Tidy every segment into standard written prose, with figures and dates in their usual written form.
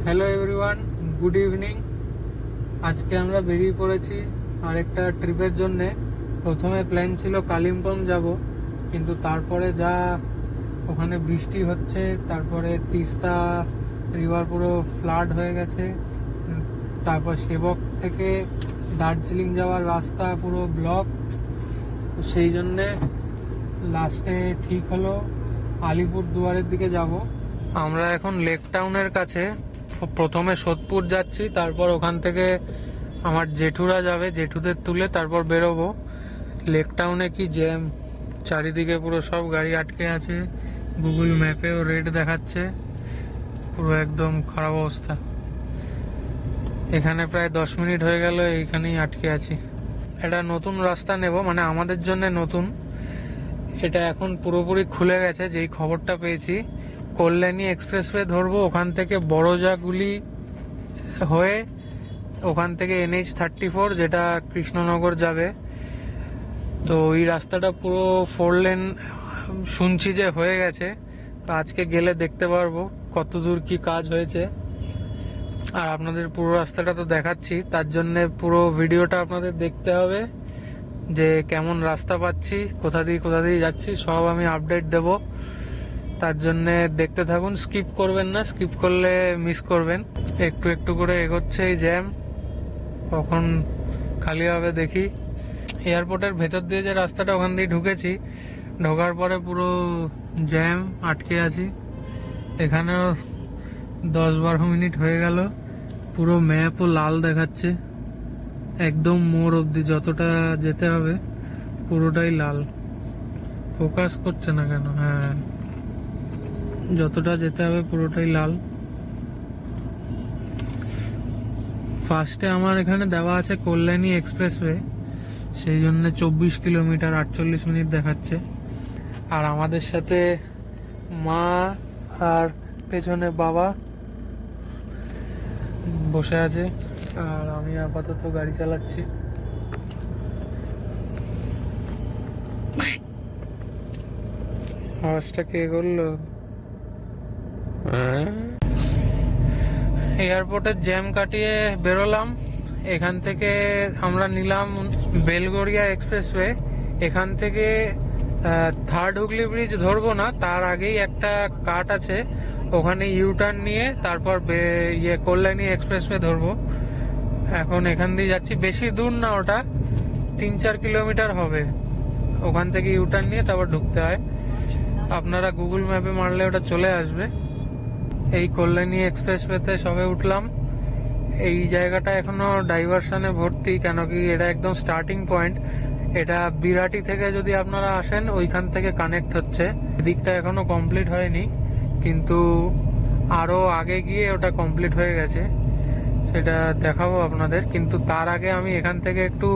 Hello everyone, good evening. আজকে আমরা বেরিয়ে পড়েছি আরেকটা ট্রিপের জন্যে। প্রথমে প্ল্যান ছিল কালিম্পং যাব, কিন্তু তারপরে যা ওখানে বৃষ্টি হচ্ছে, তারপরে তিস্তা রিভার পুরো ফ্লাড হয়ে গেছে, তারপর সেবক থেকে দার্জিলিং যাওয়ার রাস্তা পুরো ব্লক। তো সেই জন্যে লাস্টে ঠিক হলো আলিপুর দুয়ারের দিকে যাব। আমরা এখন লেক টাউনের কাছে, প্রথমে সোদপুর যাচ্ছি, তারপর ওখান থেকে আমার জেঠুরা যাবে, জেঠুদের তুলে তারপর বেরোবো। লেক টাউনে কি জ্যাম, চারিদিকে পুরো সব গাড়ি আটকে আছে, গুগল ম্যাপেও রেড দেখাচ্ছে, পুরো একদম খারাপ অবস্থা। এখানে প্রায় 10 মিনিট হয়ে গেল এইখানেই আটকে আছি। এটা নতুন রাস্তা নেব, মানে আমাদের জন্য নতুন। এটা এখন পুরোপুরি খুলে গেছে, যেই খবরটা পেয়েছি। কল্যাণী এক্সপ্রেসওয়ে ধরবো, ওখান থেকে বড়জাগুলি হয়ে ওখান থেকে NH-34 যেটা কৃষ্ণনগর যাবে। তো ওই রাস্তাটা পুরো 4 লেন শুনছি যে হয়ে গেছে। তো আজকে গেলে দেখতে পারবো কত দূর কি কাজ হয়েছে। আর আপনাদের পুরো রাস্তাটা তো দেখাচ্ছি, তার জন্য পুরো ভিডিওটা আপনাদের দেখতে হবে যে কেমন রাস্তা পাচ্ছি, কোথা দিয়ে যাচ্ছি, সব আমি আপডেট দেব। তার জন্য দেখতে থাকুন, স্কিপ করবেন না, স্কিপ করলে মিস করবেন। একটু একটু করে এগোচ্ছে এই জ্যাম, কখন খালি হবে দেখি। এয়ারপোর্টের ভেতর দিয়ে যে রাস্তাটা, ওখান দিয়ে ঢুকেছি, ঢোকার পরে পুরো জ্যাম, আটকে আছি। এখানেও 10-12 মিনিট হয়ে গেল, পুরো ম্যাপও লাল দেখাচ্ছে, একদম মোড় অব্দি যতটা যেতে হবে পুরোটাই লাল। ফোকাস করছে না কেন? হ্যাঁ, যতটা যেতে হবে পুরোটাই লাল। ফার্স্টে আমার এখানে দেওয়া আছে কল্যাণী এক্সপ্রেসওয়ে, সেই জন্য 24 কিলোমিটার 48 মিনিট দেখাচ্ছে। আর আমাদের সাথে মা আর পেছনে বাবা বসে আছে, আর আমি আপাতত গাড়ি চালাচ্ছি। আওয়াজটা কে করলো? এয়ারপোর্টের জ্যাম কাটিয়ে বেরোলাম। এখান থেকে আমরা নিলাম বেলগড়িয়া এক্সপ্রেসওয়ে। এখান থেকে থার্ড হুগলি ব্রিজ ধরবো না, তার আগেই একটা কাট আছে, ওখানে ইউটার্ন নিয়ে তারপর কল্যাণী এক্সপ্রেসওয়ে ধরবো। এখন এখান দিয়ে যাচ্ছি, বেশি দূর না, ওটা 3-4 কিলোমিটার হবে। ওখান থেকে ইউটার্ন নিয়ে তারপর ঢুকতে হয়। আপনারা গুগল ম্যাপে মারলে ওটা চলে আসবে। এই কল্যাণী এক্সপ্রেসওয়েতে সবে উঠলাম। এই জায়গাটা এখনো ডাইভারশনে ভর্তি, কেন কি এটা একদম স্টার্টিং পয়েন্ট। এটা বিরাটি থেকে যদি আপনারা আসেন, ওইখান থেকে কানেক্ট হচ্ছে। এদিকটা এখনো কমপ্লিট হয়নি, কিন্তু আরো আগে গিয়ে ওটা কমপ্লিট হয়ে গেছে, সেটা দেখাবো আপনাদের। কিন্তু তার আগে আমি এখান থেকে একটু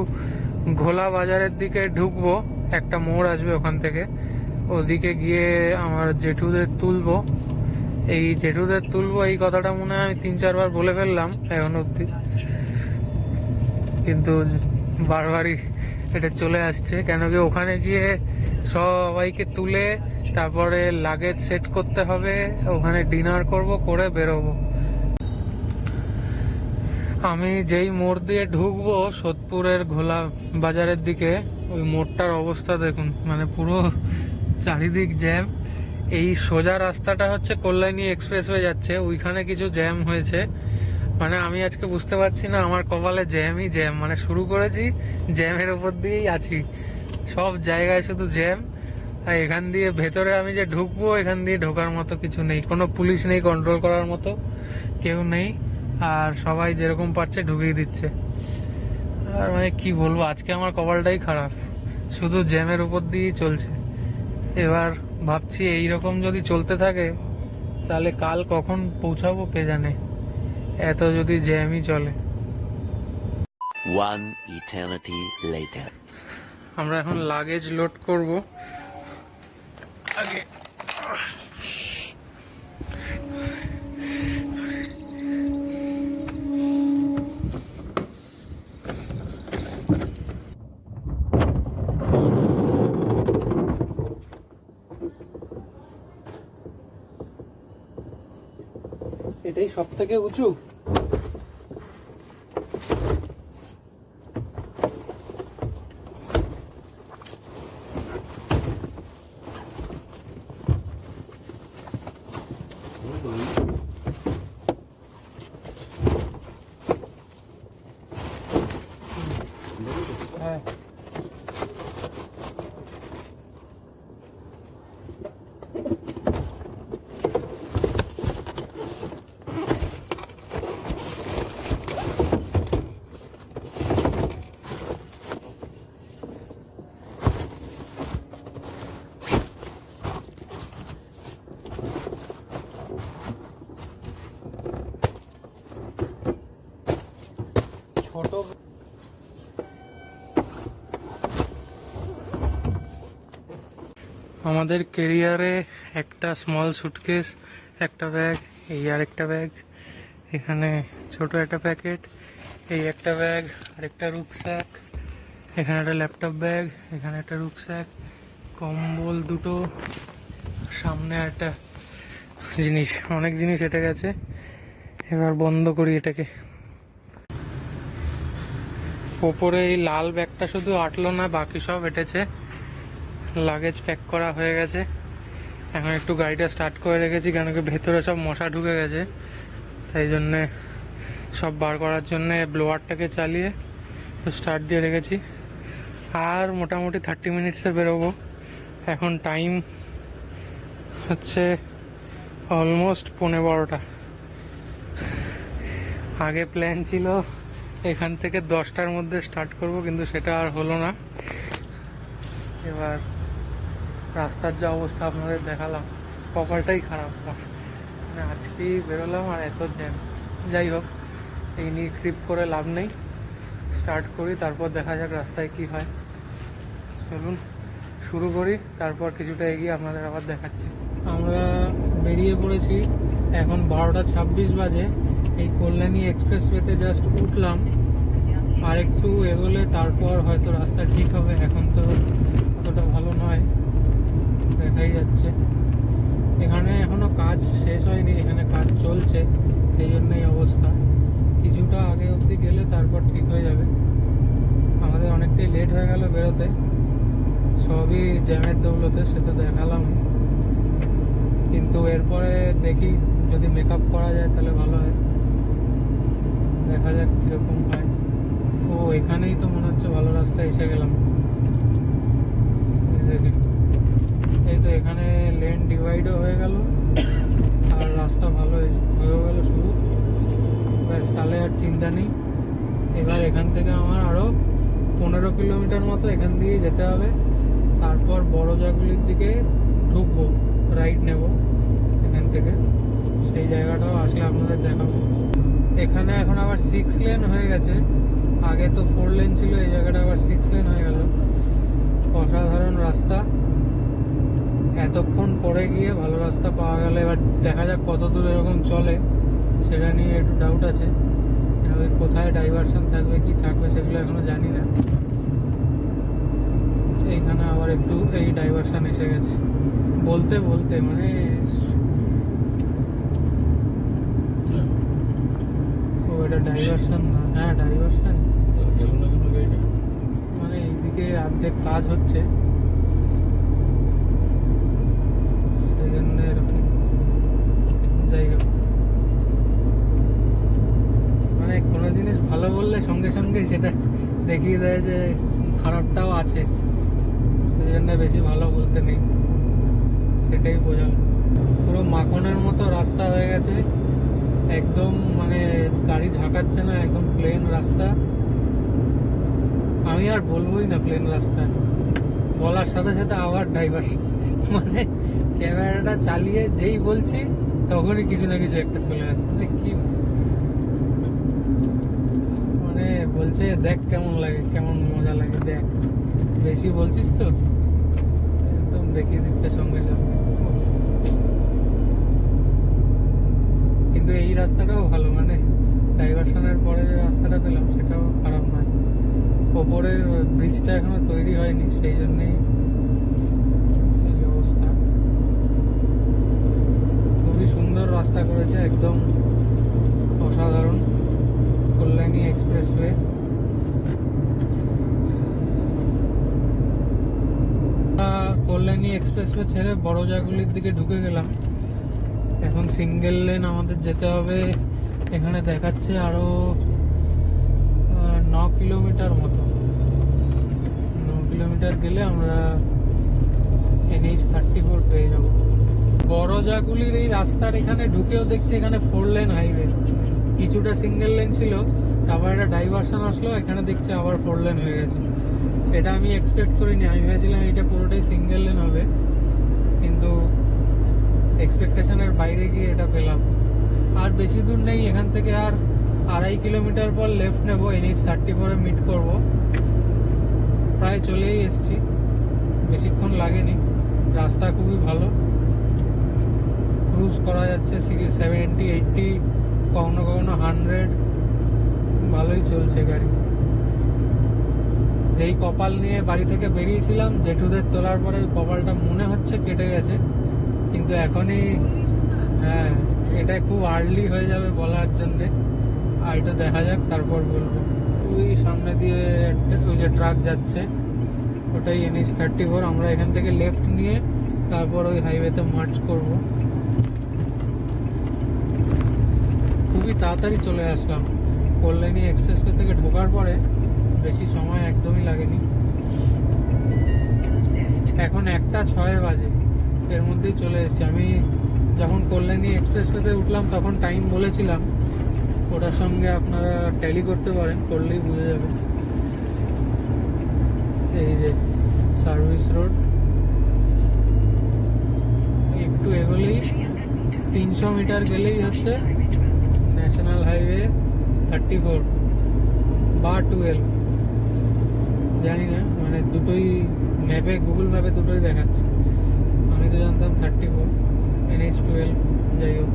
ঘোলা বাজারের দিকে ঢুকবো, একটা মোড় আসবে ওখান থেকে, ওদিকে গিয়ে আমার জেঠুদের তুলবো। এই জেঠুদের তুলবো, এই কথাটা মনে হয় আমি 3-4 বার বলে ফেললাম এখন অব্দি, কিন্তু বারবারই এটা চলে আসছে। কেন কি ওখানে গিয়ে সবাইকে তুলে তারপরে লাগেজ সেট করতে হবে, ওখানে ডিনার করব, করে বেরোবো। আমি যেই মোড় দিয়ে ঢুকবো সোদপুরের ঘোলা বাজারের দিকে, ওই মোড়টার অবস্থা দেখুন, মানে পুরো চারিদিক জ্যাম। এই সোজা রাস্তাটা হচ্ছে কল্যাণী এক্সপ্রেসওয়ে যাচ্ছে, ওইখানে কিছু জ্যাম হয়েছে। মানে আমি আজকে বুঝতে পারছি না, আমার কপালে জ্যামই জ্যাম। মানে শুরু করেছি, জ্যামের উপর দিয়েই আছি, সব জায়গায় শুধু জ্যাম। আর এখান দিয়ে ভেতরে আমি যে ঢুকবো, এখান দিয়ে ঢোকার মতো কিছু নেই, কোনো পুলিশ নেই কন্ট্রোল করার মতো, কেউ নেই। আর সবাই যেরকম পারছে ঢুকিয়ে দিচ্ছে। আর মানে কি বলবো, আজকে আমার কপালটাই খারাপ, শুধু জ্যামের উপর দিয়েই চলছে। এবার ভাবছি এইরকম যদি চলতে থাকে তাহলে কাল কখন পৌঁছাবো কে জানে, এত যদি জ্যামই চলে। One eternity later. আমরা এখন লাগেজ লোড করব। আগে এটাই সব থেকে উঁচু। হ্যাঁ, ছোট আমাদের কেরিয়ারে একটা স্মল সুটকেস, একটা ব্যাগ, এই আর একটা ব্যাগ, এখানে ছোট একটা প্যাকেট, এই একটা ব্যাগ, আর একটা রুকস্যাক, এখানে একটা ল্যাপটপ ব্যাগ, এখানে একটা রুকস্যাক, কম্বল দুটো, সামনে একটা জিনিস, অনেক জিনিস এটে গেছে। এবার বন্ধ করি এটাকে। ওপরে এই লাল ব্যাগটা শুধু আটলো না, বাকি সব এটেছে। লাগেজ প্যাক করা হয়ে গেছে। এখন একটু গাড়িটা স্টার্ট করে রেখেছি, কেন কি ভেতরে সব মশা ঢুকে গেছে, তাই জন্যে সব বার করার জন্যে ব্লোয়ারটাকে চালিয়ে স্টার্ট দিয়ে রেখেছি। আর মোটামুটি 30 মিনিটসে বেরোবো। এখন টাইম হচ্ছে অলমোস্ট 11:15। আগে প্ল্যান ছিল এখান থেকে 10টার মধ্যে স্টার্ট করব, কিন্তু সেটা আর হলো না। এবার রাস্তার যা অবস্থা আপনাদের দেখালাম, কপালটাই খারাপ। মানে আজকেই বেরোলাম আর এত জ্যাম। যাই হোক, এই নিয়ে ট্রিপ করে লাভ নেই, স্টার্ট করি, তারপর দেখা যাক রাস্তায় কি হয়। চলুন শুরু করি, তারপর কিছুটা এগিয়ে আপনাদের আবার দেখাচ্ছি। আমরা বেরিয়ে পড়েছি, এখন 12:26 বাজে। এই কল্যাণী এক্সপ্রেসওয়েতে জাস্ট উঠলাম, আর একটু এগোলে তারপর হয়তো রাস্তা ঠিক হবে। এখন তো অতটা ভালো নয়, দেখাই যাচ্ছে। এখানে এখনো কাজ শেষ হয়নি, এখানে কাজ চলছে, সেই জন্য এই অবস্থা। কিছুটা আগে অবধি গেলে তারপর ঠিক হয়ে যাবে। আমাদের অনেকটাই লেট হয়ে গেল বেরোতে, সবই জ্যামের দৌলতে, সে তো দেখালাম। কিন্তু এরপরে দেখি যদি মেকআপ করা যায় তাহলে ভালো হয়, দেখা যাক কিরকম হয়। ও এখানেই তো মনে হচ্ছে ভালো রাস্তায় এসে গেলাম। দেখি, এই তো এখানে লেন ডিভাইডও হয়ে গেল আর রাস্তা ভালো হয়েও গেল শুরু। ব্যাস, তাহলে আর চিন্তা নেই। এবার এখান থেকে আমার আরো 15 কিলোমিটার মতো এখান দিয়ে যেতে হবে, তারপর বড় জাগুলির দিকে ঢুকবো, রাইট নেব এখান থেকে। সেই জায়গাটাও আসলে আপনাদের দেখাবো। এখানে এখন আবার 6 লেন হয়ে গেছে, আগে তো 4 লেন ছিল, এই জায়গাটা আবার 6 লেন হয়ে গেল। অসাধারণ রাস্তা, এতক্ষণ পরে গিয়ে ভালো রাস্তা পাওয়া গেল। এবার দেখা যাক কত দূর এরকম চলে, সেটা নিয়ে একটু ডাউট আছে। কোথায় ডাইভারশন থাকবে কি থাকবে সেগুলো এখনো জানি না। এইখানে আবার একটু এই ডাইভারশন এসে গেছে, বলতে বলতে মানে ও এটা ডাইভারশন না, হ্যাঁ ডাইভারশন। মানে এইদিকে অর্ধেক কাজ হচ্ছে, সেই জন্য এরকম। যাই হোক, মানে কোনো জিনিস ভালো বললে সঙ্গে সঙ্গে সেটা দেখিয়ে দেয় যে খারাপটাও আছে, সেই জন্য বেশি ভালো বলতে নেই, সেটাই বোঝাল। পুরো মাখনের মতো রাস্তা হয়ে গেছে, একদম মানে গাড়ি ঝাঁকাচ্ছে না, একদম প্লেন রাস্তা। আমি আর বলবোই না প্লেন রাস্তা, বলার সাথে সাথে আবার ডাইভারশন। মানে ক্যামেরাটা চালিয়ে যেই বলছি তখনই কিছু না কিছু একটা চলে আসছে। কি মানে বলছে দেখ কেমন লাগে, কেমন মজা লাগে দেখ, বেশি বলছিস তো, একদম দেখিয়ে দিচ্ছে সঙ্গে সঙ্গে। কিন্তু এই রাস্তাটাও ভালো, মানে ডাইভারশনের পরে যে রাস্তাটা পেলাম সেটাও খারাপ নয়। ওপরের ব্রিজটা এখনো তৈরি হয়নি, সেই জন্যই এই অবস্থা। খুবই সুন্দর রাস্তা করেছে, একদম অসাধারণ কল্যাণী এক্সপ্রেসওয়ে। কল্যাণী এক্সপ্রেসওয়ে ছেড়ে বড়জাগুলির দিকে ঢুকে গেলাম। এখন সিঙ্গেল লেন আমাদের যেতে হবে। এখানে দেখাচ্ছে আরো 9 কিলোমিটার মতো। 9 কিলোমিটার গেলে আমরা NH-34 পেয়ে যাব। বড়জাগুলির এই রাস্তার এখানে ঢুকেও দেখছি এখানে 4 লেন হাইওয়ে। কিছুটা সিঙ্গেল লেন ছিল, আবার একটা ডাইভারশন আসলো, এখানে দেখছি আবার 4 লেন হয়ে গেছে। এটা আমি এক্সপেক্ট করিনি। আমি ভেবেছিলাম এটা পুরোটাই সিঙ্গেল লেন হবে, কিন্তু এক্সপেকটেশনের বাইরে গিয়ে এটা পেলাম। আর বেশি দূর নেই, এখান থেকে আর 2.5 কিলোমিটার পর লেফট নেব, NH-34 মিট করব। প্রায় চলেই এসেছি, বেশিক্ষণ লাগেনি। রাস্তা খুবই ভালো, ক্রুজ করা যাচ্ছে 70, 80, কখনো কখনো 100। ভালোই চলছে গাড়ি। যেই কপাল নিয়ে বাড়ি থেকে বেরিয়েছিলাম, জেঠুদের তোলার পরে কপালটা মনে হচ্ছে কেটে গেছে, কিন্তু এখনই হ্যাঁ, এটা খুব আর্লি হয়ে যাবে বলার জন্যে। আর এটা দেখা যাক, তারপর বলবো। ওই সামনে দিয়ে ওই যে ট্রাক যাচ্ছে, ওটাই NH-34। আমরা এখান থেকে লেফট নিয়ে তারপর ওই হাইওয়েতে মার্চ করব। খুবই তাড়াতাড়ি চলে আসলাম। কল্যাণী এক্সপ্রেসওয়ে থেকে ঢোকার পরে বেশি সময় একদমই লাগেনি। এখন 1:06 বাজে, এর মধ্যেই চলে এসেছি। আমি যখন কল্যাণী এক্সপ্রেসওয়েতে উঠলাম তখন টাইম বলেছিলাম, ওটার সঙ্গে আপনারা ট্যালি করতে পারেন, করলেই বুঝে যাবে। এই যে সার্ভিস রোড, একটু এগোলেই 300 মিটার গেলেই হচ্ছে ন্যাশনাল হাইওয়ে 34 বা 12। জানি না, মানে দুটোই ম্যাপে, গুগল ম্যাপে দুটোই দেখাচ্ছে। আমি তো জানতাম 34, NH-12। যাই হোক,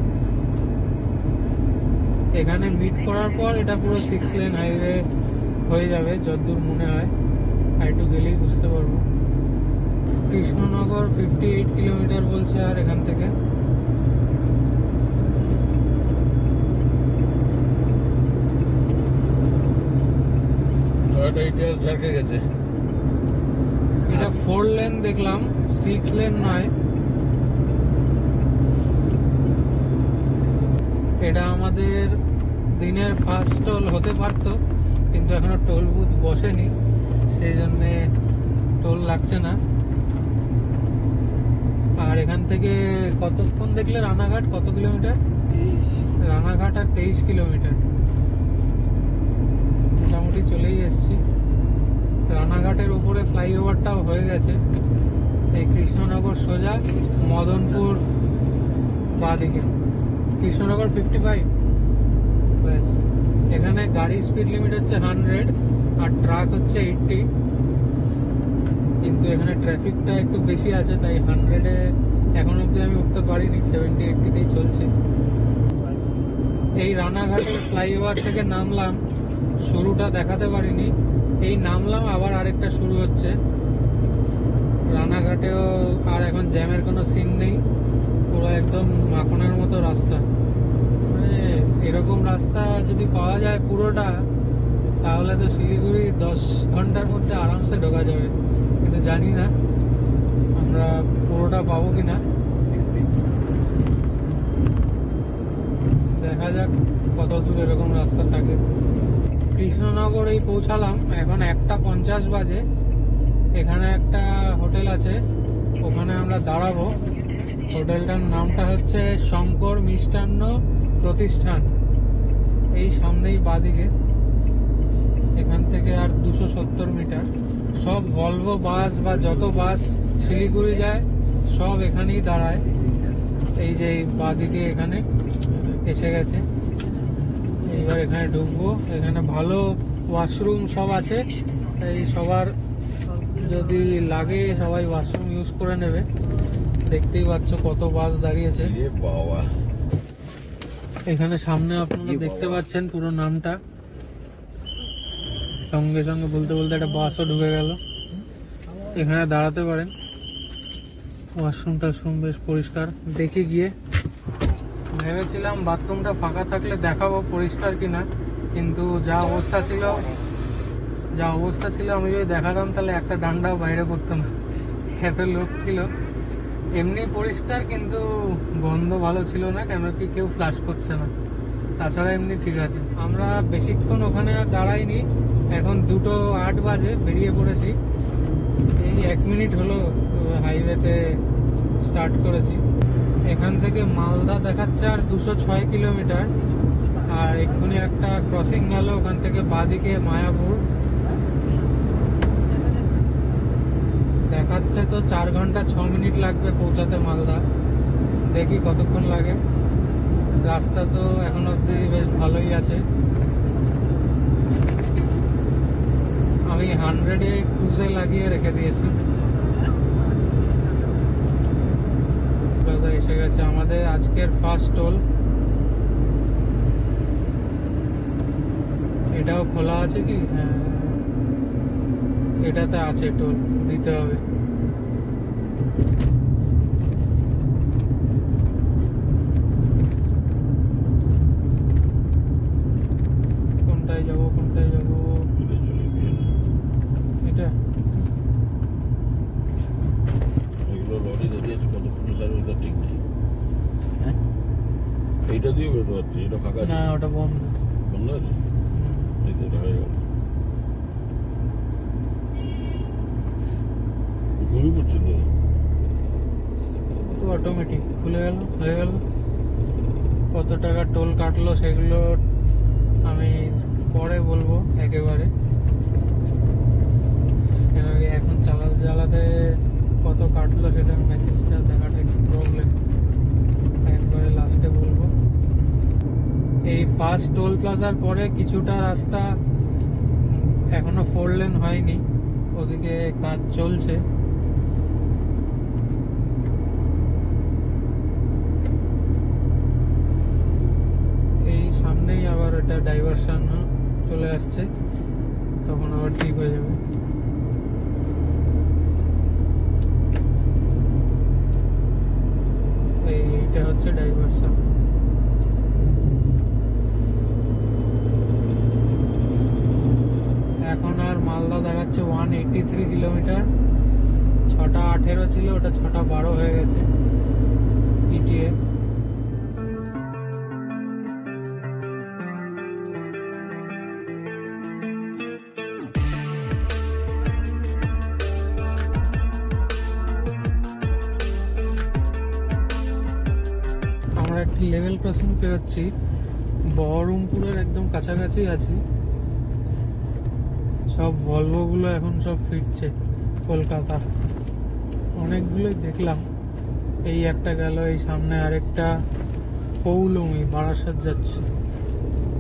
এখানে মিট করার পর এটা পুরো 6 লেন হাইওয়ে হয়ে যাবে যতদূর মনে হয়। আর একটু গেলেই বুঝতে পারবো। কৃষ্ণনগর 58 কিলোমিটার বলছে আর এখান থেকে। এটা 4 লেন দেখলাম, 6 লেন নয়। এটা আমাদের দিনের ফার্স্ট টোল হতে পারতো, কিন্তু এখনো টোল বুথ বসেনি, সেই জন্যে টোল লাগছে না। আর এখান থেকে কতক্ষণ দেখলে রানাঘাট কত কিলোমিটার? রানাঘাট আর 23 কিলোমিটার। মোটামুটি চলেই এসছি। রানাঘাটের উপরে ফ্লাইওভারটাও হয়ে গেছে। এই কৃষ্ণনগর সোজা, মদনপুর বাঁদিকে। কৃষ্ণনগর 55 ব্যাস। এখানে গাড়ির স্পিড লিমিট হচ্ছে 100 আর ট্রাক হচ্ছে 80, কিন্তু এখানে ট্রাফিকটা একটু বেশি আছে, তাই 100-এ এখন অব্দি আমি উঠতে পারিনি, 70-80তেই চলছে। এই রানাঘাটের ফ্লাইওভার থেকে নামলাম, শুরুটা দেখাতে পারিনি। এই নামলাম, আবার আরেকটা শুরু হচ্ছে। রানাঘাটেও আর এখন জ্যামের কোনো সিন নেই, পুরো একদম মাখনের মতো রাস্তা। মানে এরকম রাস্তা যদি পাওয়া যায় পুরোটা, তাহলে তো শিলিগুড়ি 10 ঘন্টার মধ্যে আরামসে ঢোকা যাবে, কিন্তু জানি না আমরা পুরোটা পাবো কিনা। দেখা যাক কত দূর এরকম রাস্তা থাকে। কৃষ্ণনগর এই পৌঁছালাম, এখন 1:50 বাজে। এখানে একটা হোটেল আছে, ওখানে আমরা দাঁড়াবো। হোটেলটার নামটা হচ্ছে শঙ্কর মিষ্টান্ন প্রতিষ্ঠান। এই সামনেই বাঁদিকে, এখান থেকে আর 270 মিটার। সব ভলভো বাস বা যত বাস শিলিগুড়ি যায় সব এখানেই দাঁড়ায়। এই যে বাঁদিকে এখানে এসে গেছে। এইবার এখানে ঢুকবো। এখানে ভালো ওয়াশরুম সব আছে, এই সবার যদি লাগে সবাই ওয়াশরুম ইউজ করে নেবে। দেখতেই পাচ্ছ কত বাস দাঁড়িয়েছে। এখানে সামনে আপনারা দেখতে পাচ্ছেন পুরো নামটা। সঙ্গে সঙ্গে বলতে বলতে একটা বাসও ঢুকে গেল। এখানে দাঁড়াতে পারেন। ওয়াশরুম টাশরুম বেশ পরিষ্কার। দেখে গিয়ে ভেবেছিলাম বাথরুমটা ফাঁকা থাকলে দেখাবো পরিষ্কার কিনা, কিন্তু যা অবস্থা ছিল আমি যদি দেখাতাম তাহলে একটা ডান্ডাও বাইরে পড়তো না, এত লোক ছিল। এমনি পরিষ্কার, কিন্তু গন্ধ ভালো ছিল না, কেন কি কেউ ফ্লাশ করছে না। তাছাড়া এমনি ঠিক আছে। আমরা বেশিক্ষণ ওখানে আর দাঁড়াইনি, এখন 2:08 বাজে, বেরিয়ে পড়েছি। এই 1 মিনিট হলো হাইওয়েতে স্টার্ট করেছি। এখান থেকে মালদা দেখাচ্ছে আর 206 কিলোমিটার। আর এক্ষুনি একটা ক্রসিং গেল, ওখান থেকে বাঁদিকে মায়াপুর দেখাচ্ছে, তো 4 ঘন্টা 6 মিনিট লাগবে পৌঁছাতে মালদা। দেখি কতক্ষণ লাগে। রাস্তা তো এখন অব্দি বেশ ভালোই আছে। আমি 100-এ ক্রুজে লাগিয়ে রেখে দিয়েছি। এসে গেছে আমাদের আজকের ফার্স্ট টোল। এটাও খোলা আছে কি? হ্যাঁ, এটাতে আছে, টোল দিতে হবে। কোনটায় যাব এটা? এগুলো লরি দাঁড়িয়ে আছে, কতক্ষণ সার্ভিস দেওয়ার ঠিক নেই। এইটা দিয়ে বেরোতে পারছি, এটা ফাঁকা আছে না, ওটা বন্ধ। বন্ধ আছে, এই তো এটা হয়ে গেল। ঘুমিয়ে পড়ছে তো অটোমেটিক খুলে গেল, হয়ে গেল। কত টাকা টোল কাটলো সেগুলো আমি পরে বলবো একেবারে। কেন কি এখন চালাতে কত কাটলো সেটার মেসেজটা দেখাটা একটু প্রবলেম, একবারে লাস্টে বলবো। এই ফার্স্ট টোল প্লাজার পরে কিছুটা রাস্তা এখনো 4 লেন হয়নি, ওদিকে কাজ চলছে। এই সামনেই আবার এটা ডাইভারশন চলে আসছে, তখন আবার ঠিক হয়ে যাবে। এইটা হচ্ছে ডাইভারশন। এখন আর মালদা দেখাচ্ছে 183 কিলোমিটার। 6:18 ছিল, ওটা 6:12 হয়ে গেছে ইটিএ। আমরা একটি লেভেল ক্রসিং পেরোচ্ছি, বহরমপুরের একদম কাছাকাছি আছি। সব ভলভো গুলো এখন সব ফিরছে কলকাতা, অনেকগুলোই দেখলাম। এই একটা গেল, এই সামনে আরেকটা পৌলমি বারাসাত যাচ্ছে,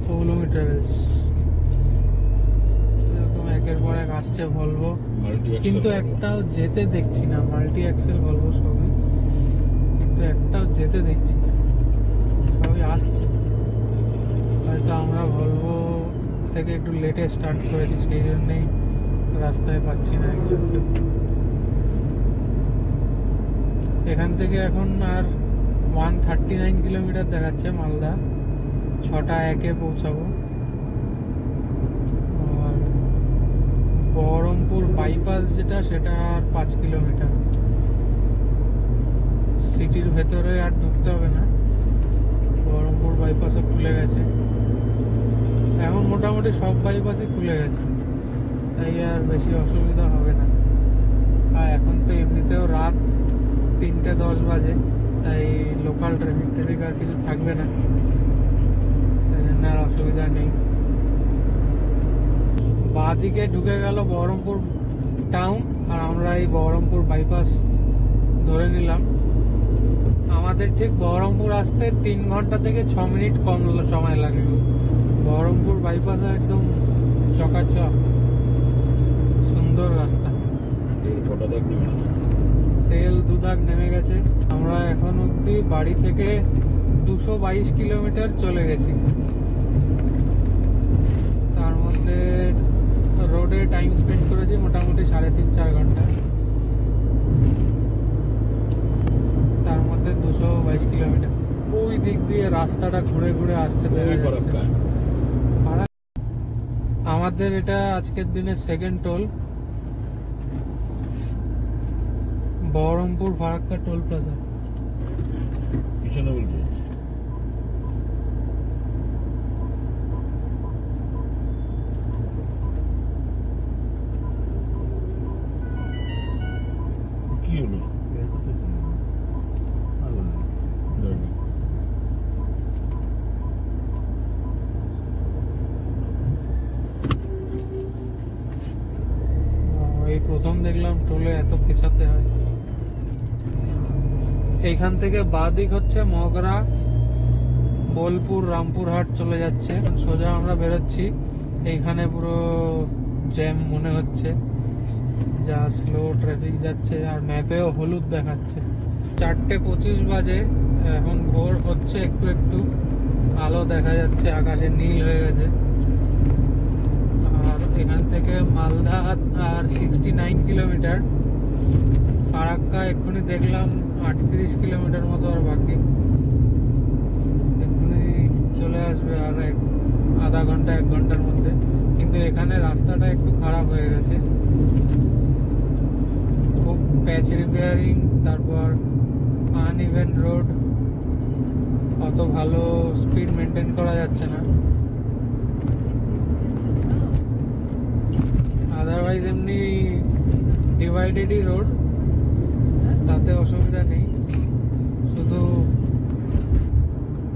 পৌলমি ট্রাভেলস। এরকম একের পর এক আসছে ভলভো, কিন্তু একটাও যেতে দেখছি না। মাল্টি অ্যাক্সেল ভলভো সবই, কিন্তু একটাও যেতে দেখছি না, সবই আসছে। হয়তো আমরা ভলভো থেকে একটু লেটে স্টার্ট করেছি, সেই জন্যই রাস্তায় পাচ্ছি না একজনকে। এখান থেকে এখন আর 139 কিলোমিটার দেখাচ্ছে মালদা। 6:01-এ পৌঁছাবো। আর বহরমপুর বাইপাস যেটা, সেটা আর 5 কিলোমিটার। সিটির ভেতরে আর ঢুকতে হবে না, বহরমপুর বাইপাসও খুলে গেছে। এখন মোটামুটি সব বাইপাসই খুলে গেছে, তাই আর বেশি অসুবিধা হবে না। আর এখন তো এমনিতেও রাত 3:10 বাজে, তাই লোকাল ট্রাফিক আর কিছু থাকবে না, তাই জন্য আর অসুবিধা নেই। বাঁদিকে ঢুকে গেল বহরমপুর টাউন, আর আমরা এই বহরমপুর বাইপাস ধরে নিলাম। আমাদের ঠিক বহরমপুর আসতে 3 ঘন্টা থেকে 6 মিনিট কম সময় লাগলো। বহরমপুর বাইপাস একদম চকাচক, সুন্দর রাস্তা। তেল 2 দাগ নেমে গেছে। আমরা এখন অব্দি বাড়ি থেকে 222 কিলোমিটার চলে গেছি। তার মধ্যে রোডে টাইম স্পেন্ড করেছি মোটামুটি 3.5-4 ঘন্টা। তার মধ্যে 222 কিলোমিটার। ওই দিক দিয়ে রাস্তাটা ঘুরে ঘুরে আসছে দেখা ওই যাচ্ছে। ফারাক্কা। আমাদের এটা আজকের দিনের second toll, Baharampur Farakka toll plaza. পিছনে বলছে কি হলো? যায়নি। এই প্রথম দেখলাম টোলে এত পেছাতে হয়। এইখান থেকে বাঁ দিক হচ্ছে মগরা, বোলপুর, রামপুরহাট চলে যাচ্ছে। সোজা আমরা বেরোচ্ছি, এইখানে পুরো জ্যাম মনে হচ্ছে, যা স্লো ট্রাফিক যাচ্ছে। আর ম্যাপেও হলুদ দেখাচ্ছে। 4:25 বাজে, এখন ভোর হচ্ছে একটু একটু, আলো দেখা যাচ্ছে, আকাশে নীল হয়ে গেছে। আর এখান থেকে মালদা আর 69 কিলোমিটার, ফারাক্কা এক্ষুনি দেখলাম 38 কিলোমিটার মতো আর বাকি। এক্ষুনি চলে আসবে আর আধা ঘন্টা 1 ঘন্টার মধ্যে। কিন্তু এখানে রাস্তাটা একটু খারাপ হয়ে গেছে, খুব প্যাচ রিপেয়ারিং, তারপর আনইভেন রোড, অত ভালো স্পিড মেনটেন করা যাচ্ছে না। আদারওয়াইজ এমনি ডিভাইডেডই রোড, তাতে অসুবিধা নেই। শুধু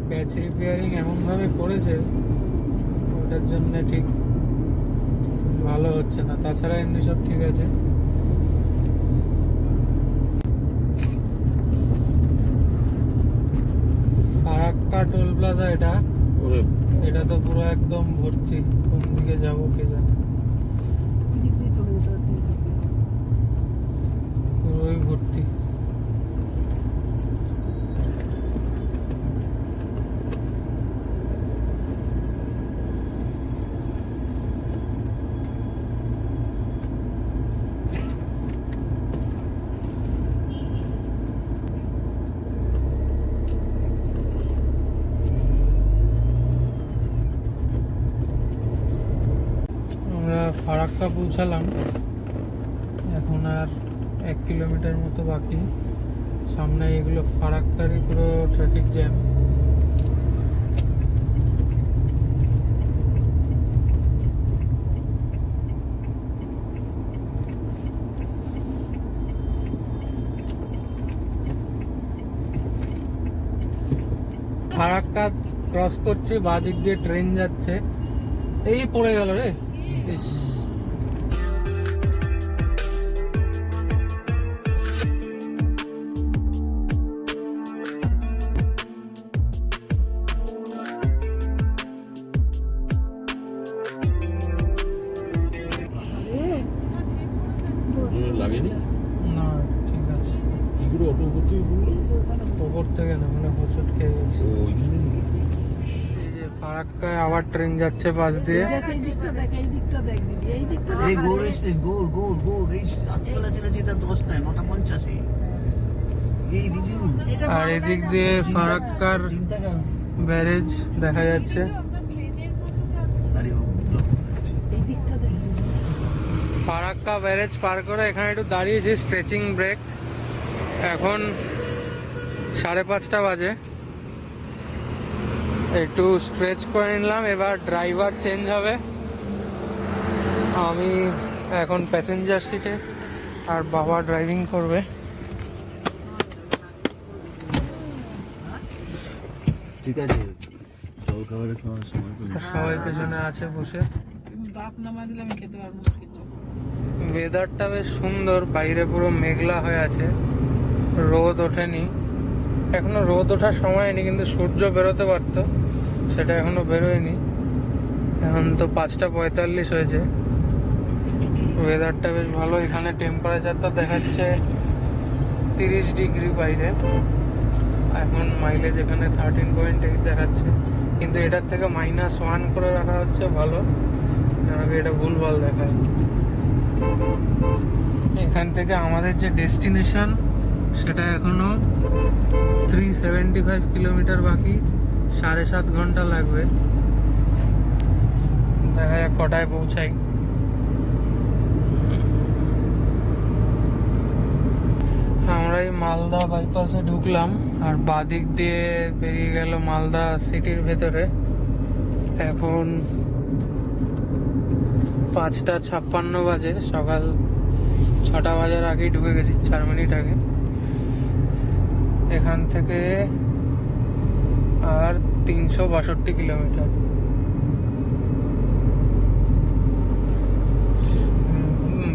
প্যাচ রিপেয়ারিং এমনভাবে করেছে, ওটার জন্য ঠিক ভালো হচ্ছে না। তাছাড়া এমনি সব ঠিক আছে। ফারাক্কা টোল প্লাজা এটা, ওরে এটা তো পুরো একদম ভর্তি। কোন দিকে যাবো কে জানে, পুরোই ভর্তি। আমরা ফারাক্কা পৌঁছালাম, এখন আর 1 কিলোমিটার মতো বাকি। সামনে এগুলো ফারাক্কারই পুরো ট্রাফিক জ্যাম। ফারাক্কা ক্রস করছি, বাঁ দিক দিয়ে ট্রেন যাচ্ছে। এই পড়ে গেল রে, ইস। ওজনে লাগেনি? না, ঠিক আছে। কি করে অটো করতে বললো? ওপর থেকে না, মানে হোঁচট খেয়ে গেছে। ওইখানে এই যে ফারাক্কায় আবার ট্রেন যাচ্ছে পাশ দিয়ে। এই গৌড় এক্সপ্রেস, গৌড় এই রাত্রিবেলা ছেড়েছে, এটা 10টায়, 9:50-এ। এই রিভিউ আর এদিক দিয়ে ফারাক্কার চিন্তা কর। ব্যারেজ দেখা যাচ্ছে। আরে ও ব্লক করেছে। ফারাক্কা ব্যারেজ পার করে এখানে একটু দাঁড়িয়েছি, স্ট্রেচিং ব্রেক। এখন 5:30 বাজে, একটু স্ট্রেচ করে নিলাম। এবার ড্রাইভার চেঞ্জ হবে, আমি এখন প্যাসেঞ্জার সিটে, আর বাবা ড্রাইভিং করবে। ঠিক আছে, জল খাবারের খাওয়ার সময় তো নেই। সবাই পেছনে আছে বসে। বাপ নামা দিলে আমি খেতে পারবো না। ওয়েদারটা বেশ সুন্দর, বাইরে পুরো মেঘলা হয়ে আছে, রোদ ওঠেনি এখনো। রোদ ওঠার সময় হয়নি, কিন্তু সূর্য বেরোতে পারতো, সেটা এখনো বেরোয়নি। এখন তো 5:45 হয়েছে। ওয়েদারটা বেশ ভালো। এখানে টেম্পারেচারটা দেখাচ্ছে 30 ডিগ্রি বাইরে। এখন মাইলেজ এখানে 13.8 দেখাচ্ছে, কিন্তু এটার থেকে -1 করে রাখা হচ্ছে ভালো, কারণ এটা ভুলভাল দেখায়। এখান থেকে আমাদের যে ডেস্টিনেশন সেটা এখনো 375 কিলোমিটার বাকি, 7.5 ঘন্টা লাগবে। দেখা যাক কটায় পৌঁছাই। আমরা এই মালদা বাইপাসে ঢুকলাম আর বাদিক দিয়ে বেরিয়ে গেল মালদা সিটির ভেতরে। এখন 5:56 বাজে, সকাল 6টা বাজার আগেই ঢুকে গেছি, 4 মিনিট আগে। এখান থেকে আর 362 কিলোমিটার।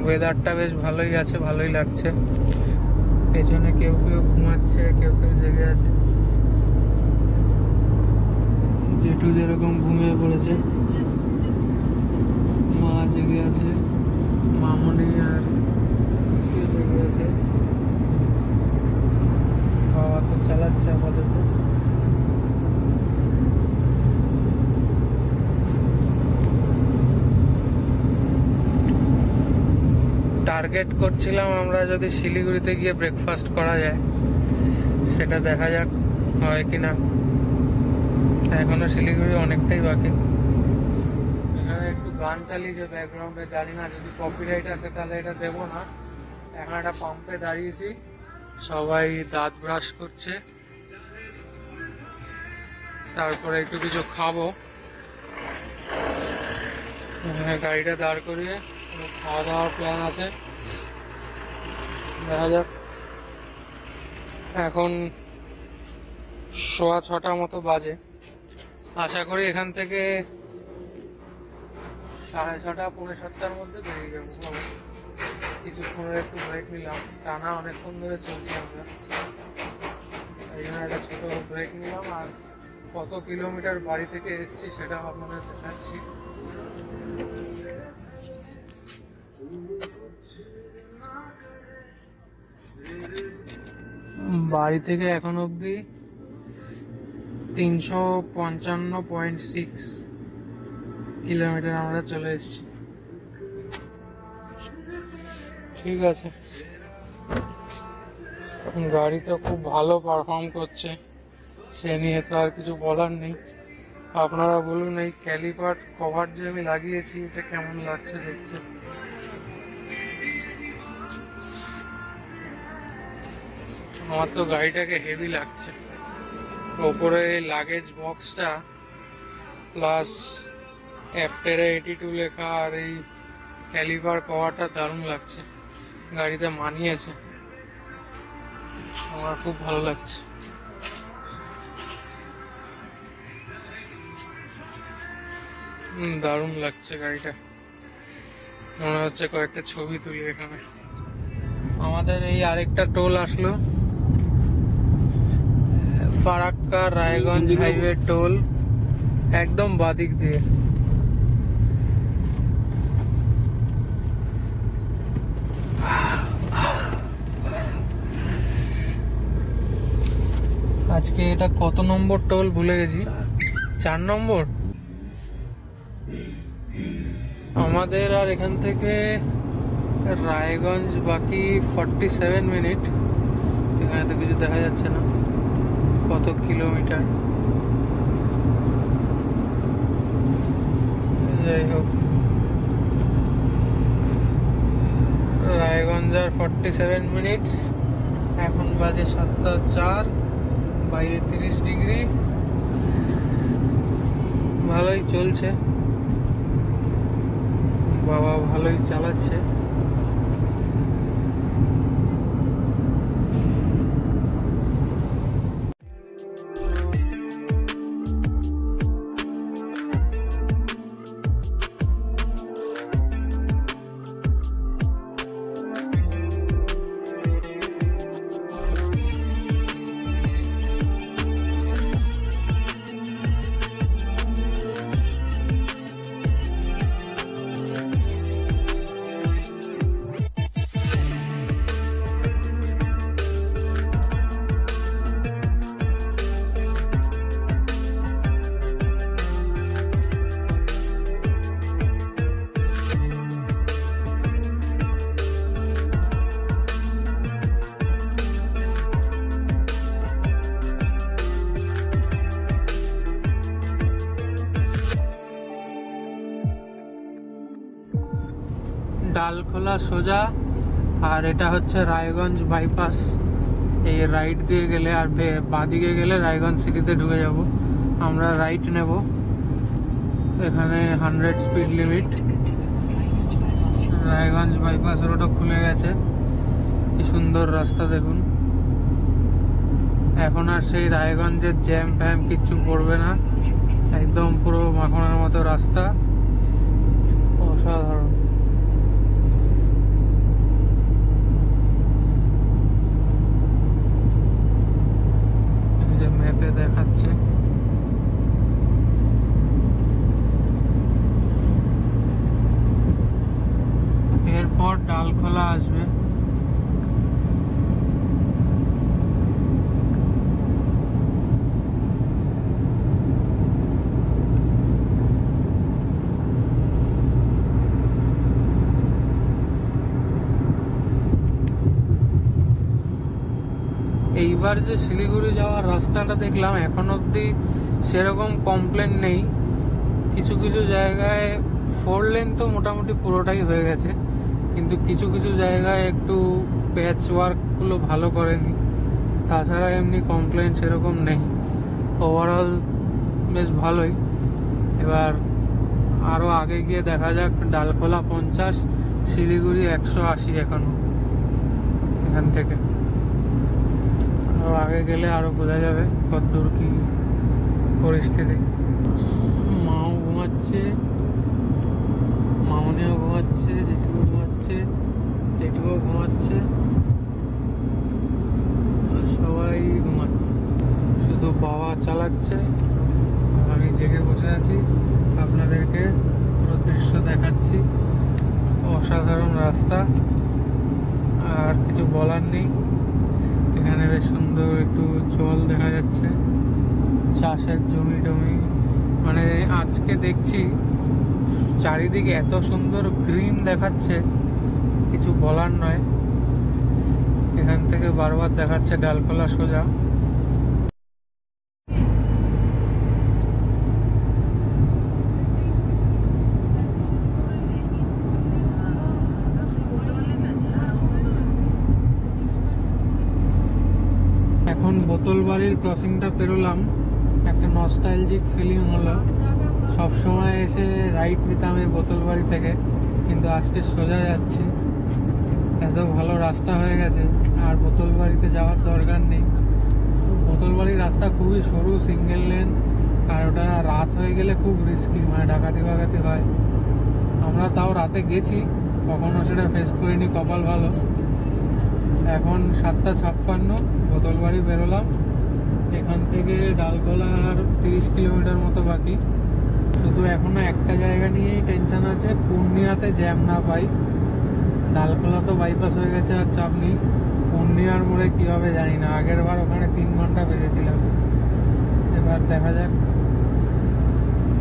ওয়েদারটা বেশ ভালোই আছে, ভালোই লাগছে। পেছনে কেউ কেউ ঘুমাচ্ছে, কেউ কেউ জেগে আছে। জেঠু যেরকম ঘুমিয়ে পড়েছে, মা জেগে আছে, মামনি আর কেউ জেগে আছে। বাবা তো চালাচ্ছে আপাতত। টার্গেট করছিলাম আমরা যদি শিলিগুড়িতে গিয়ে ব্রেকফাস্ট করা যায়, সেটা দেখা যাক হয় কিনা। এখনো শিলিগুড়ি অনেকটাই বাকি। এখানে একটু গান চালিয়েছে ব্যাকগ্রাউন্ডে, জানি না যদি কপিরাইট আছে তাহলে এটা দেবো না। এখন একটা পাম্পে দাঁড়িয়েছি, সবাই দাঁত ব্রাশ করছে, তারপরে একটু কিছু খাবো। গাড়িটা দাঁড় করিয়ে খাওয়া দাওয়ার প্ল্যান আছে, দেখা যাক। এখন 6:15 মতো বাজে। আশা করি এখান থেকে 6:30 পৌনে 7টার মধ্যে বেরিয়ে যাবো। কিছুক্ষণের একটু ব্রেক নিলাম, টানা অনেকক্ষণ ধরে চলছে আমরা, এই জন্য একটা ছোট ব্রেক নিলাম। আর কত কিলোমিটার বাড়ি থেকে এসেছি সেটাও আপনাদের দেখাচ্ছি। বাড়ি থেকে এখন অবধি 355.6 কিলোমিটার আমরা চলে এসেছি। ঠিক আছে, গাড়ি তো খুব ভালো পারফর্ম করছে, সে নিয়ে তো আর কিছু বলার নেই। আপনারা বলুন এই ক্যালিপার কভার যে আমি লাগিয়েছি এটা কেমন লাগছে দেখতে। আমার তো গাড়িটাকে হেভি লাগছে। ওপরে লাগেজ বক্সটা প্লাস অ্যাপটেরে 82 লেখা আর এই ক্যালিপার কভারটা দারুণ লাগছে, গাড়িতে মানিয়েছে, আমার খুব ভালো লাগছে। দারুণ লাগছে গাড়িটা, মনে হচ্ছে কয়েকটা ছবি তুলি এখানে। আমাদের এই আরেকটা টোল আসলো, ফারাক্কা রায়গঞ্জ হাইওয়ে টোল, একদম বাদিক দিয়ে। আজকে এটা কত নম্বর টোল ভুলে গেছি, 4 নম্বর। আমাদের আর এখান থেকে রায়গঞ্জ বাকি 47 মিনিট। এখানে তো কিছু দেখা যাচ্ছে না কত কিলোমিটার। যাই হোক, রায়গঞ্জ আর 47 মিনিট। এখন বাজে 7:04, বাইরে 30 ডিগ্রি, ভালোই চলছে, বাবা ভালোই চালাচ্ছে। ডালখোলা সোজা, আর এটা হচ্ছে রায়গঞ্জ বাইপাস। এই রাইট দিয়ে গেলে আর বাঁদিকে গেলে রায়গঞ্জ সিটিতে ঢুকে যাব। আমরা রাইট নেব, এখানে 100 স্পিড লিমিট। রায়গঞ্জ বাইপাস রোডও খুলে গেছে, কি সুন্দর রাস্তা দেখুন। এখন আর সেই রায়গঞ্জের জ্যাম ফ্যাম কিচ্ছু পড়বে না, একদম পুরো মাখনের মতো রাস্তা, অসাধারণ। এই যে ম্যাপে দেখাচ্ছে। এরপর ডালখোলা আসবে। এইবার যে শিলিগুড়ি যাওয়ার রাস্তাটা দেখলাম, এখন অবধি সেরকম কমপ্লেন নেই। কিছু কিছু জায়গায় 4 লেন তো মোটামুটি পুরোটাই হয়ে গেছে, কিন্তু কিছু কিছু জায়গায় একটু প্যাচ ওয়ার্কগুলো ভালো করেনি। তাছাড়া এমনি কমপ্লেন সেরকম নেই, ওভারঅল বেশ ভালোই। এবার আরও আগে গিয়ে দেখা যাক। ডালখোলা 50, শিলিগুড়ি 180 এখনো এখান থেকে। আগে গেলে আরো বোঝা যাবে কতদূর কি পরিস্থিতি। মাও ঘুমাচ্ছে, মামনিও ঘুমাচ্ছে, জেঠুও ঘুমাচ্ছে, জেঠুও ঘুমাচ্ছে, সবাই ঘুমাচ্ছে, শুধু বাবা চালাচ্ছে আর আমি জেগে বসে আছি, আপনাদেরকে পুরো দৃশ্য দেখাচ্ছি। অসাধারণ রাস্তা, আর কিছু বলার নেই। এখানে বেশ সুন্দর একটু জল দেখা যাচ্ছে, চাষের জমি টমি। মানে আজকে দেখছি চারিদিকে এত সুন্দর গ্রিন দেখাচ্ছে, কিছু বলার নয়। এখান থেকে বারবার দেখাচ্ছে ডালখোলা সোজা। এখন বোতলবাড়ির ক্রসিংটা পেরোলাম, একটা নস্টালজিক ফিলিং হলো। সবসময় এসে রাইট নিতাম এই বোতলবাড়ি থেকে, কিন্তু আজকে সোজা যাচ্ছি। এত ভালো রাস্তা হয়ে গেছে, আর বোতলবাড়িতে যাওয়ার দরকার নেই। বোতলবাড়ির রাস্তা খুবই সরু, সিঙ্গেল লেন, আর ওটা রাত হয়ে গেলে খুব রিস্কি, মানে ডাকাতি বাকাতি হয়। আমরা তাও রাতে গেছি, কখনো সেটা ফেস করিনি, কপাল ভালো। এখন 7:56, বোতলবাড়ি বেরোলাম। এখান থেকে ডালখোলা আর 30 কিলোমিটার মতো বাকি। শুধু এখনো একটা জায়গা নিয়েই টেনশন আছে, পূর্ণিয়াতে জ্যাম না পাই। ডালখোলা তো বাইপাস হয়ে গেছে, আর চাপ নেই। পূর্ণিয়ার মোড়ে কি হবে জানি না, আগের বার ওখানে 3 ঘন্টা বেজেছিলাম। এবার দেখা যাক।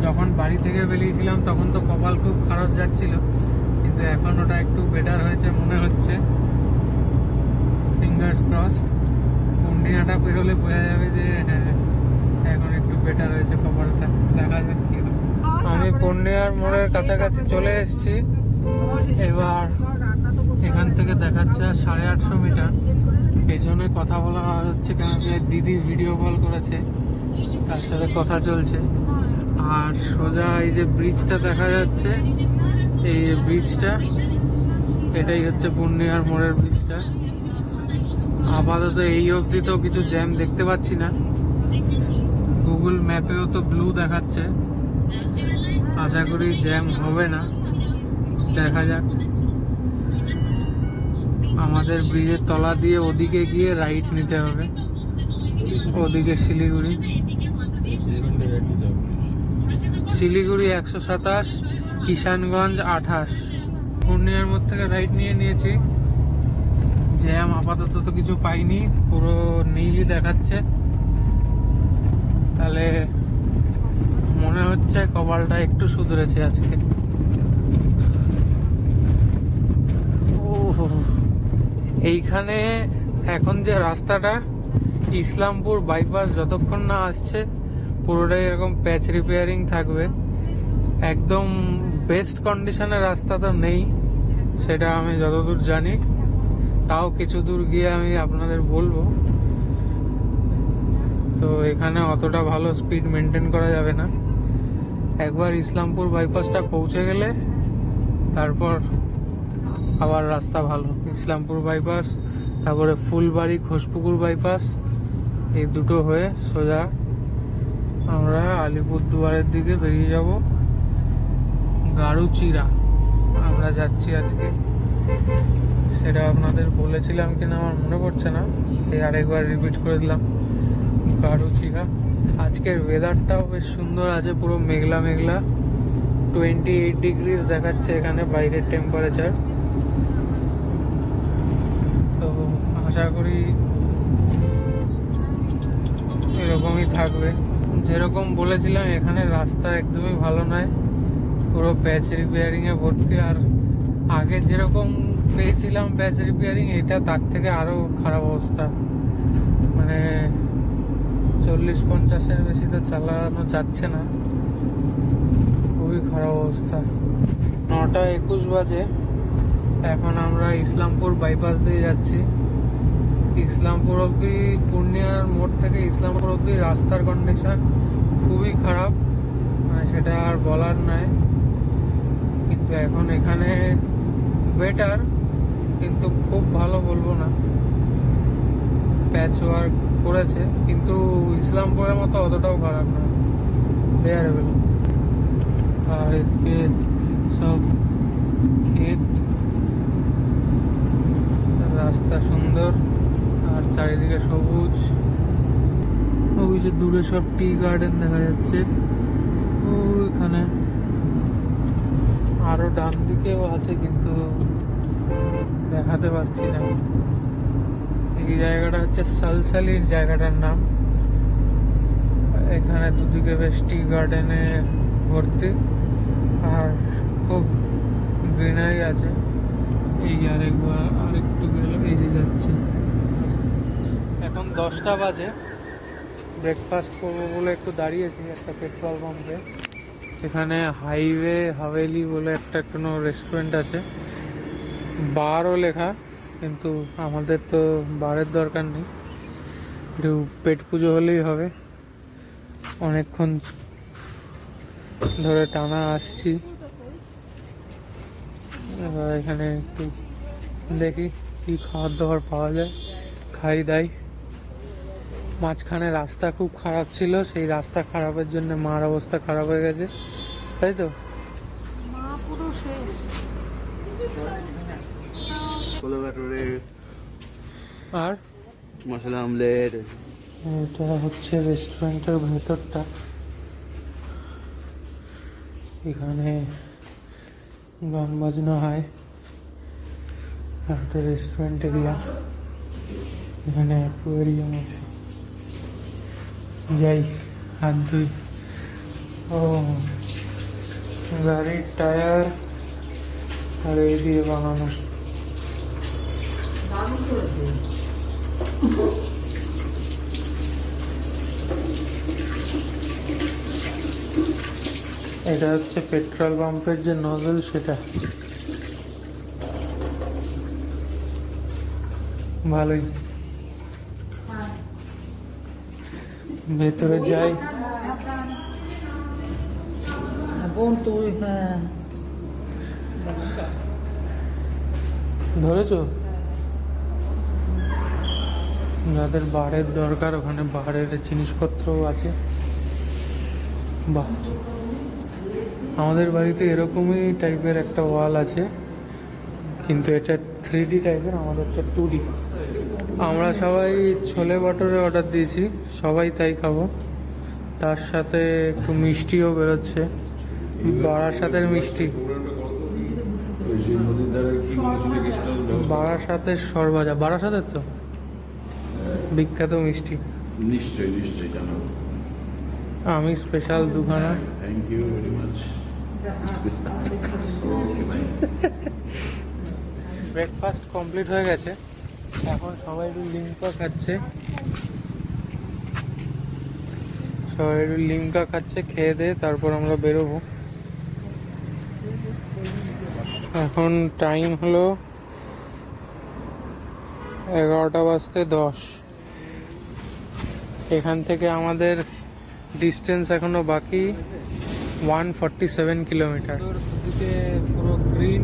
যখন বাড়ি থেকে বেরিয়েছিলাম তখন তো কপাল খুব খারাপ যাচ্ছিল, কিন্তু এখন ওটা একটু বেটার হয়েছে মনে হচ্ছে। Fingers crossed. পূর্ণিয়াটা পেরোলে বোঝা যাবে যে হ্যাঁ, এখন একটু বেটার হয়েছে কপালটা। দেখা যাক কি হয়। আমি পূর্ণিয়ার মোড়ের কাছাকাছি চলে এসেছি। এবার এখান থেকে দেখাচ্ছে 850 মিটার। পেছনে কথা বলা হচ্ছে, কেন কি দিদি ভিডিও কল করেছে, তার সাথে কথা চলছে। আর সোজা এই যে ব্রিজটা দেখা যাচ্ছে, এই ব্রিজটা, এটাই হচ্ছে পূর্ণিয়ার মোড়ের ব্রিজটা। আপাতত এই অবধি তো কিছু জ্যাম দেখতে পাচ্ছি না। গুগল ম্যাপেও তো ব্লু দেখাচ্ছে, আশা করি জ্যাম হবে না। দেখা যাক। আমাদের ব্রিজের তলা দিয়ে ওদিকে গিয়ে রাইট নিতে হবে, ওদিকে শিলিগুড়ি। শিলিগুড়ি 127, কিষানগঞ্জ 28। পূর্ণিয়ার মোড় থেকে রাইট নিয়ে নিয়েছি। জ্যাম আপাতত তো কিছু পাইনি, পুরো নীলই দেখাচ্ছে। তাহলে মনে হচ্ছে কপালটা একটু সুধরেছে আজকে। এইখানে এখন যে রাস্তাটা, ইসলামপুর বাইপাস যতক্ষণ না আসছে পুরোটাই এরকম প্যাচ রিপেয়ারিং থাকবে। একদম বেস্ট কন্ডিশনের রাস্তা তো নেই, সেটা আমি যতদূর জানি, তাও কিছু দূর গিয়ে আমি আপনাদের বলবো। তো এখানে অতটা ভালো স্পিড মেনটেন করা যাবে না। একবার ইসলামপুর বাইপাসটা পৌঁছে গেলে তারপর আবার রাস্তা ভালো। ইসলামপুর বাইপাস, তারপরে ফুলবাড়ি খোসপুকুর বাইপাস, এই দুটো হয়ে সোজা আমরা আলিপুরদুয়ারের দিকে বেরিয়ে যাব। গাড়ুচিরা আমরা যাচ্ছি আজকে, সেটা আপনাদের বলেছিলাম কিনা আমার মনে পড়ছে না, এই আরেকবার রিপিট করে দিলাম। গাড়ুচিরা। আজকের ওয়েদারটাও বেশ সুন্দর আছে, পুরো মেঘলা মেঘলা। 28 ডিগ্রিজ দেখাচ্ছে এখানে বাইরের টেম্পারেচার। তো আশা করি এরকমই থাকবে। যেরকম বলেছিলাম, এখানে রাস্তা একদমই ভালো নয়, পুরো প্যাচ রিপেয়ারিং এ ভর্তি। আর আগে যেরকম পেয়েছিলাম প্যাচ রিপেয়ারিং, এটা তার থেকে আরো খারাপ অবস্থা। মানে 40-50-এর বেশি তো চালানো যাচ্ছে না, খুবই খারাপ অবস্থা। 9:21 বাজে, এখন আমরা ইসলামপুর বাইপাস দিয়ে যাচ্ছি। ইসলামপুর অব্দি, পূর্ণিয়ার মোড় থেকে ইসলামপুর অব্দি রাস্তার কন্ডিশন খুবই খারাপ, মানে সেটা আর বলার নয়। কিন্তু এখন এখানে বেটার, কিন্তু খুব ভালো বলবো না। প্যাচ ওয়ার্ক করেছে, কিন্তু ইসলামপুরের মতো অতটাও খারাপ না, বেয়ারেবল। আর এদিকে সব ক্ষেত, রাস্তা সুন্দর, আর চারিদিকে সবুজ। ওই যে দূরে সব টি গার্ডেন দেখা যাচ্ছে, ওইখানে আরো ডান দিকেও আছে, কিন্তু দেখাতে পারছি না। এই জায়গাটা হচ্ছে সালসালির জায়গাটার নাম। এখানে দুদিকে বেশ টি গার্ডেনে ভর্তি, আর খুব গ্রিনারি আছে। এই আরেকটু গেল, এই যে যাচ্ছি। এখন 10টা বাজে, ব্রেকফাস্ট করবো বলে একটু দাঁড়িয়েছি একটা পেট্রোল পাম্পে। এখানে হাইওয়ে হাভেলি বলে একটা কোনো রেস্টুরেন্ট আছে, বারও লেখা, কিন্তু আমাদের তো বারের দরকার নেই, একটু পেট পুজো হলেই হবে। অনেকক্ষণ ধরে টানা আসছি, এবার এখানে একটু দেখি কি খাবার দাবার পাওয়া যায়, খাই দাই। মাঝখানে রাস্তা খুব খারাপ ছিল, সেই রাস্তা খারাপের জন্য মার অবস্থা খারাপ হয়ে গেছে, তাই তো। মা পুরো শেষ। ছোলে ভাটুরে, আর মশলা আমলেট। এটা হচ্ছে রেস্টুরেন্টের ভেতরটা। এখানে গান বাজনা হয়, একটা রেস্টুরেন্ট এরিয়া, এখানে অ্যাকুয়ারিয়াম আছে। যাই, হাত ধুই। ও, গাড়ির টায়ার আর এই দিয়ে বানানো। এটা হচ্ছে পেট্রোল পাম্পের যে নজল, সেটা ভালোই। ভেতরে যাই। ধরেছো? যাদের বারের দরকার, ওখানে বারের জিনিসপত্রও আছে। বাহ, আমাদের বাড়িতে এরকমই টাইপের একটা ওয়াল আছে, কিন্তু এটা 3D টাইপের, আমাদেরটা 2D। আমরা সবাই ছোলে ভাটুরে অর্ডার দিয়েছি, সবাই তাই খাবো। তার সাথে একটু মিষ্টিও বেরোচ্ছে, বারাসাতের মিষ্টি, বারাসাতের সরভাজা, বারাসাতের তো বিখ্যাত মিষ্টি। নিশ্চয়ই নিশ্চয়ই জানাবো। আমি স্পেশাল দুখানা। Thank you very much. Breakfast complete হয়ে গেছে, এখন সবাই একটু লিমকা খাচ্ছে। সবাই একটু লিমকা খাচ্ছে, খেয়ে দিয়ে তারপর আমরা বেরোবো। এখন টাইম হলো 11:10। এখান থেকে আমাদের ডিস্টেন্স এখনো বাকি 147 কিলোমিটার। দুদিকে পুরো গ্রিন,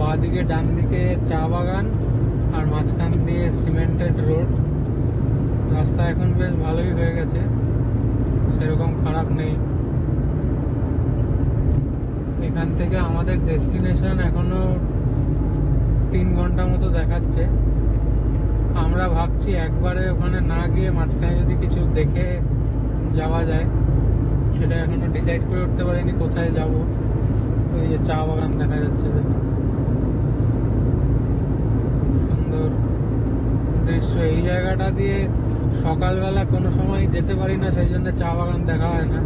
বাঁদিকে ডান দিকে চা বাগান, আর মাঝখান দিয়ে সিমেন্টেড রোড। রাস্তা এখন বেশ ভালোই হয়ে গেছে, সেরকম খারাপ নেই। এখান থেকে আমাদের ডেস্টিনেশন এখনো 3 ঘন্টা মতো দেখাচ্ছে। আমরা ভাবছি একবারে ওখানে না গিয়ে মাঝখানে যদি কিছু দেখে যাওয়া যায়, সেটা এখনো ডিসাইড করে উঠতে পারিনি কোথায় যাব। ওই যে চা বাগান দেখা যাচ্ছে, দেখুন সুন্দর দৃশ্য। এই জায়গাটা দিয়ে সকালবেলা কোনো সময় যেতে পারি না, সেই জন্য চা বাগান দেখা হয় না।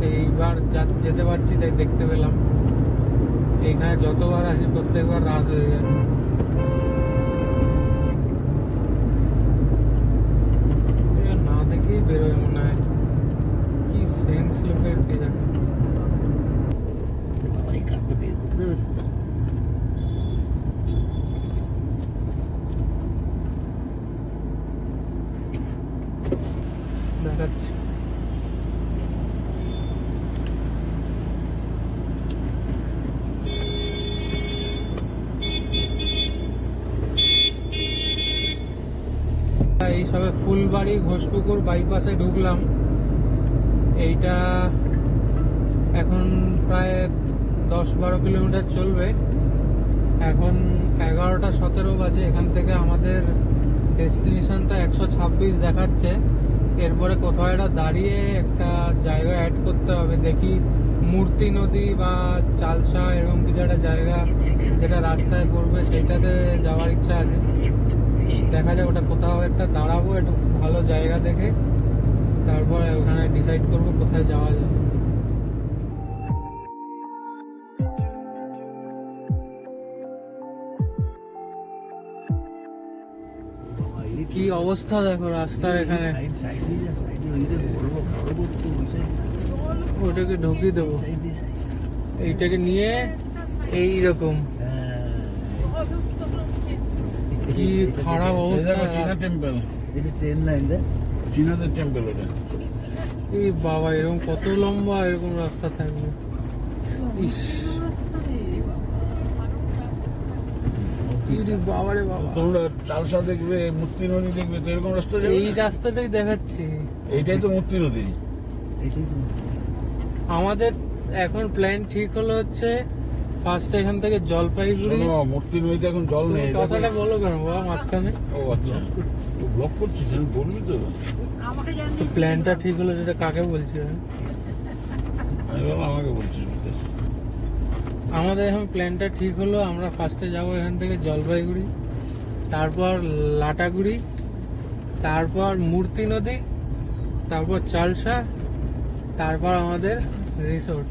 এইবার যেতে পারছি তাই দেখতে পেলাম। এইখানে যতবার আসি প্রত্যেকবার রাত হয়ে যায়। না দেখেই বেরোয় মনে হয়, কি সেন্স লোকের কে জানে। এই কাকু দিয়ে করতে দেবে তো? দেখাচ্ছি। এই সবে ফুলবাড়ি ঘোষপুকুর বাইপাসে ঢুকলাম। এইটা এখন প্রায় 10-12 কিলোমিটার চলবে। এখন 11:17 বাজে। এখান থেকে আমাদের ডেস্টিনেশনটা 126 দেখাচ্ছে। এরপরে কোথাও একটা দাঁড়িয়ে একটা জায়গা অ্যাড করতে হবে। দেখি মূর্তি নদী বা চালসা এরকম কিছু একটা জায়গা যেটা রাস্তায় পড়বে, সেইটাতে যাওয়ার ইচ্ছা আছে। দেখা যাক ওটা কোথাও একটা দাঁড়াবো একটু ভালো জায়গা দেখে, তারপরে ওখানে ডিসাইড করব কোথায় যাওয়া যায়। বাবা, এই কি অবস্থা দেখো রাস্তার এখানে। সাইডে যা, সাইডে ওই যে বড় করতো ওই সাইডটা। ওটাকে ঢুকিয়ে দেবো, সাইডে এইটাকে নিয়ে এইরকম। কি খারাপ অবস্থা। চীনা টেম্পল, এই যে ট্রেন লাইন দেখ। চীনাদের টেম্পল ওটা। এই বাবা, এরকম কত লম্বা এরকম রাস্তা থাকবে। ইস, বাবা রে বাবা, তোমরা চালসা দেখবে, মূর্তি নদী দেখবে, তো এরকম রাস্তা যাবে এই না? রাস্তাটাই দেখাচ্ছি। এইটাই তো মূর্তি নদী। এইটাই তো। আমাদের এখন প্ল্যান ঠিক হলো হচ্ছে ফার্স্ট এখান থেকে জলপাইগুড়ি। শোনো, মূর্তি নদীতে এখন জল তুমি নেই। কথাটা বলো কেন বাবা মাঝখানে? ও আচ্ছা, ব্লক করছিস, আমি বলবি তো। তো প্ল্যানটা ঠিক হলো, সেটা কাকে বলছি আমি? আমি বললাম আমাকে বলছিস বলতে। আমাদের এখন প্ল্যানটা ঠিক হলো, আমরা ফার্স্টে যাব এখান থেকে জলপাইগুড়ি, তারপর লাটাগুড়ি, তারপর মূর্তি নদী, তারপর চালসা, তারপর আমাদের রিসোর্ট।